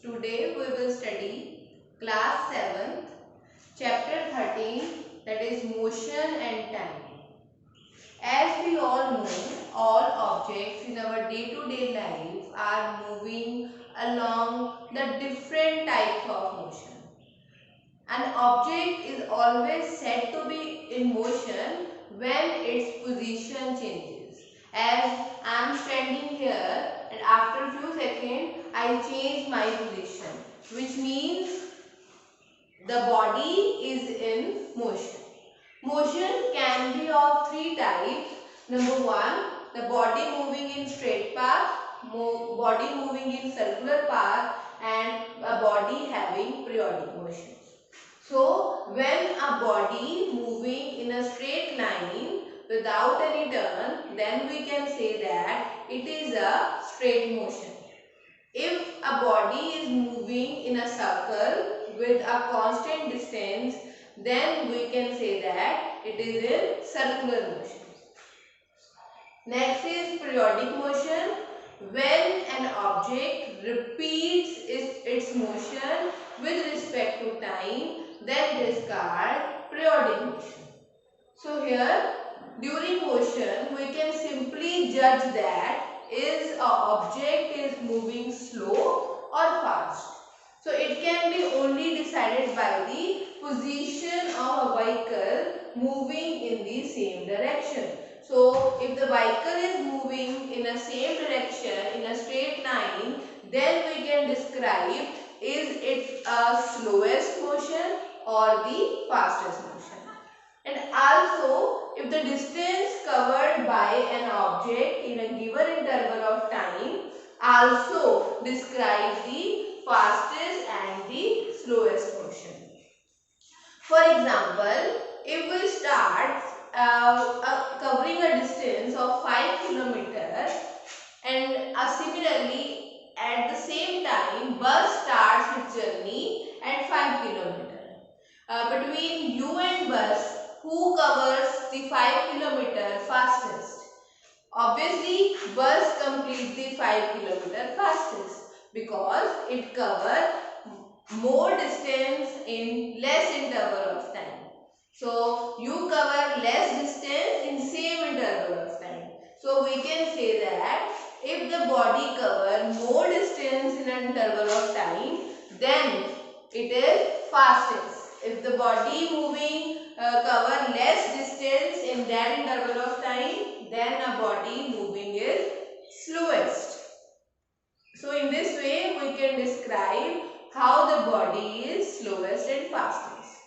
Today we will study class 7th, chapter 13, that is motion and time. As we all know, all objects in our day-to-day life are moving along the different types of motion. An object is always said to be in motion when its position changes. As I am standing here and after few seconds I change my position, which means the body is in motion. Motion can be of three types. Number one, the body moving in straight path, body moving in circular path, and a body having periodic motion. So, when a body moving in a straight line without any turn, then we can say that it is a straight motion. If a body is moving in a circle with a constant distance, then we can say that it is in circular motion. Next is periodic motion. When an object repeats its motion with respect to time, then it is called periodic motion. So here, during motion, we can simply judge that is an object is moving slow or fast. So it can be only decided by the position of a vehicle moving in the same direction. So if the vehicle is moving in a same direction in a straight line, then we can describe is it a slowest motion or the fastest motion. And also, if the distance covered by an object in a given interval of time also describe the fastest and the slowest motion. For example, if we start covering a distance of 5 kilometers and similarly at the same time bus starts its journey at 5 kilometers. Between you and bus, who covers the 5 kilometer fastest? Obviously, bus completes the 5 kilometer fastest because it covers more distance in less interval of time. So, you cover less distance in same interval of time. So, we can say that if the body covers more distance in an interval of time, then it is fastest. If the body moving cover less distance in that interval of time, then a body moving is slowest. So in this way we can describe how the body is slowest and fastest.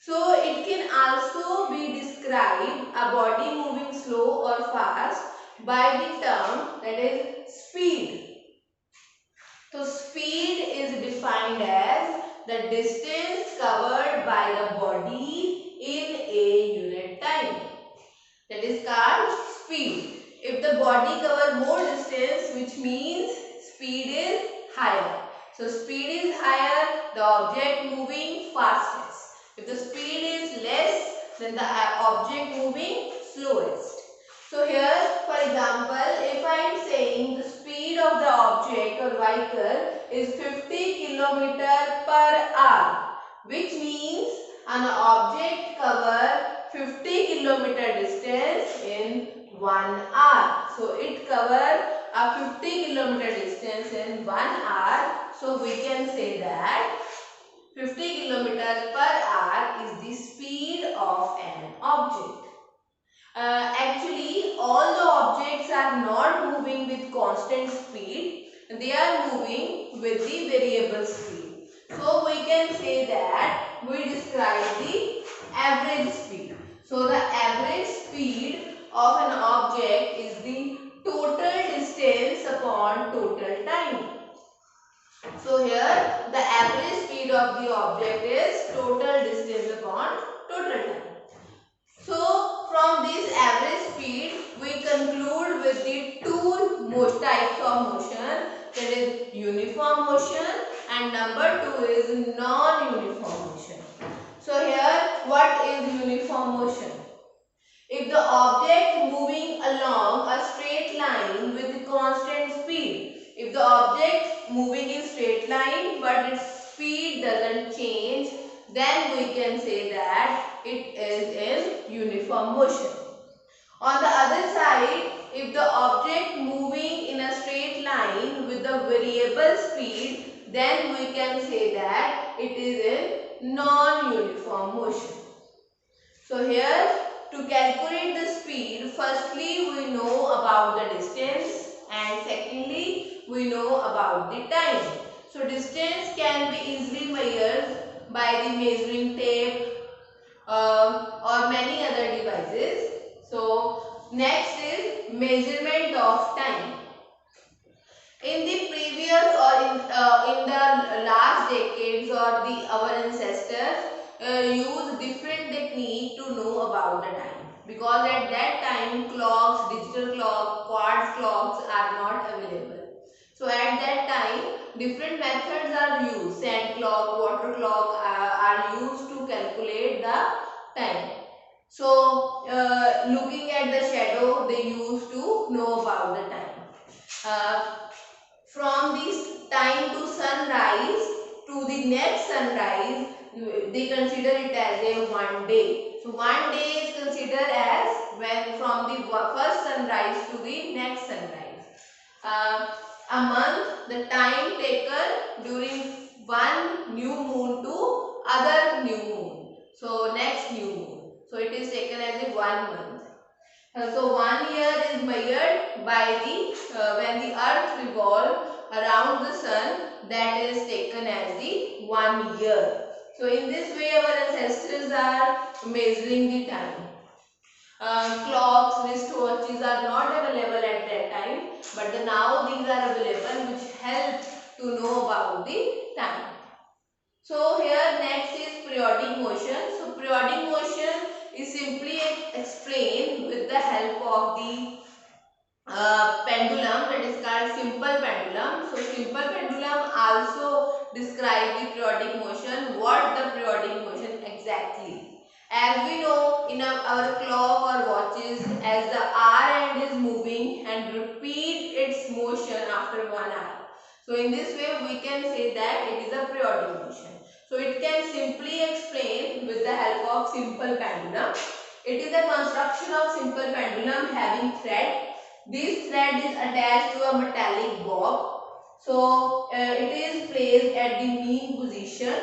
So it can also be described a body moving slow or fast by the term that is speed. So speed is defined as the distance covered by the body in a unit time. That is called speed. If the body covers more distance, which means speed is higher. So speed is higher, the object moving fastest. If the speed is less, then the object moving slowest. So here, for example, if I am saying the speed of the object or vehicle is 50 km per hour, which means an object covers 50 km distance in 1 hour. So it covers a 50 km distance in 1 hour. So we can say that 50 km per hour is the speed of an object. Actually, all the objects are not moving with constant speed. They are moving with the variable speed. So we can say that we describe the average speed. So the average speed of an object is the total distance upon total time. So here the average speed of the object is total distance upon total time. So from this average speed we conclude with the two types of motion, that is uniform motion and number 2 is non-uniform motion. So here what is uniform motion? If the object moving along a straight line with constant speed, if the object moving in straight line but its speed doesn't change, then we can say that it is in uniform motion. On the other side, if the object moving in a straight line with a variable speed, then we can say that it is in non-uniform motion. So here, to calculate the speed, firstly we know about the distance and secondly we know about the time. So distance can be easily measured by the measuring tape or many other devices. So next is measurement of time. In the previous or in the last decades or our ancestors use different technique to know about the time, because at that time clocks, digital clock, quartz clocks are not available. So at that time different methods are used. Sand clock, water clock are used to calculate the time. So looking at the shadow, they used to know about the time. From this time to sunrise to the next sunrise, they consider it as a one day. So one day is considered as when from the first sunrise to the next sunrise. A month, the time taken during one new moon to other new moon. So next new moon. So it is taken as a 1 month. So 1 year is measured by the when the earth revolves around the sun, that is taken as the 1 year. So in this way our ancestors are measuring the time. Clocks, wristwatches are not available at that time, but now these are available which help to know about the time. So here next is periodic motion. So periodic motion is simply explained with the help of the pendulum, that is called simple pendulum. So simple pendulum also describe the periodic motion. What the periodic motion exactly? As we know in our clock or watches, as the hour end is moving and repeat its motion after 1 hour. So in this way we can say that it is a periodic motion. So it can simply explain with the help of simple pendulum. It is a construction of simple pendulum having thread. This thread is attached to a metallic bob. So it is placed at the mean position.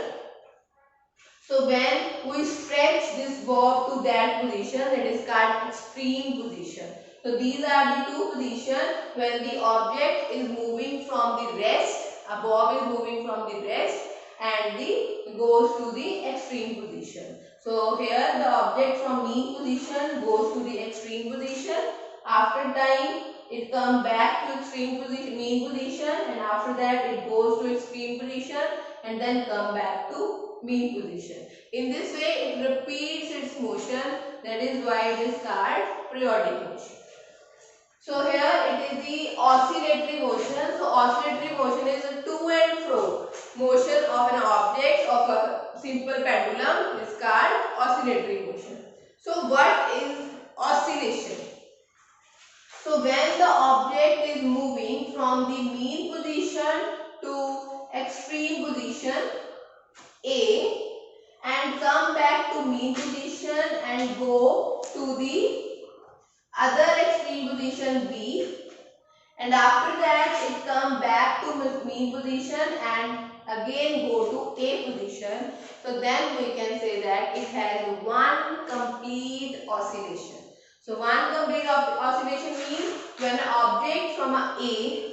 So when we stretch this bob to that position, that is called extreme position. So these are the two positions when the object is moving from the rest. A bob is moving from the rest and the goes to the extreme position. So here the object from mean position goes to the extreme position. After time it comes back to extreme position, mean position, and after that it goes to extreme position and then come back to mean position. In this way it repeats its motion, that is why it is called periodic motion. So here it is the oscillatory motion. So oscillatory motion is a to and fro motion of an object of a simple pendulum is called oscillatory motion. So what is oscillation? So when the object is moving from the mean position to extreme position A and come back to mean position and go to the other extreme position B, and after that it come back to mean position and again go to A position. So then we can say that it has one complete oscillation. So one complete oscillation means when an object from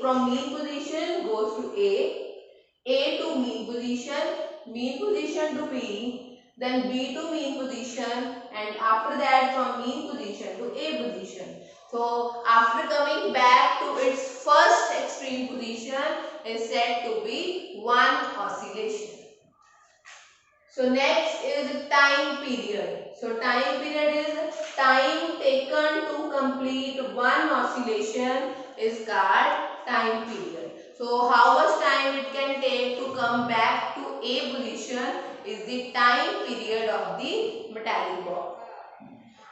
from mean position goes to A to mean position to B, then B to mean position, and after that from mean position to A position. So after coming back to its first extreme position is said to be one oscillation. So next is time period. So time period is time taken to complete one oscillation is called time period. So how much time it can take to come back to A position is the time period of the metallic bob.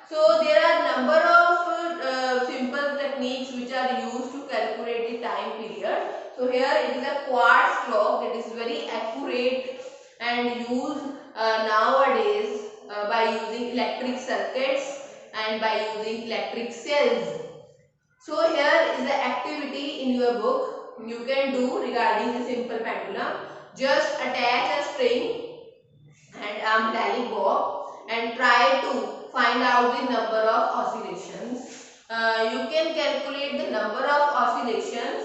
So there are number of simple techniques which are used to calculate the time period. So here it is a quartz clock that is very accurate and use nowadays by using electric circuits and by using electric cells. So here is the activity in your book you can do regarding the simple pendulum. Just attach a string and a metallic bob and try to find out the number of oscillations. You can calculate the number of oscillations.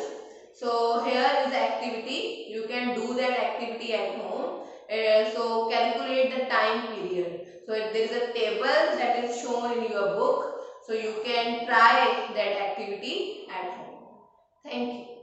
So here is the activity. You can do that activity at home. So calculate the time period. So if there is a table that is shown in your book, so you can try that activity at home. Thank you.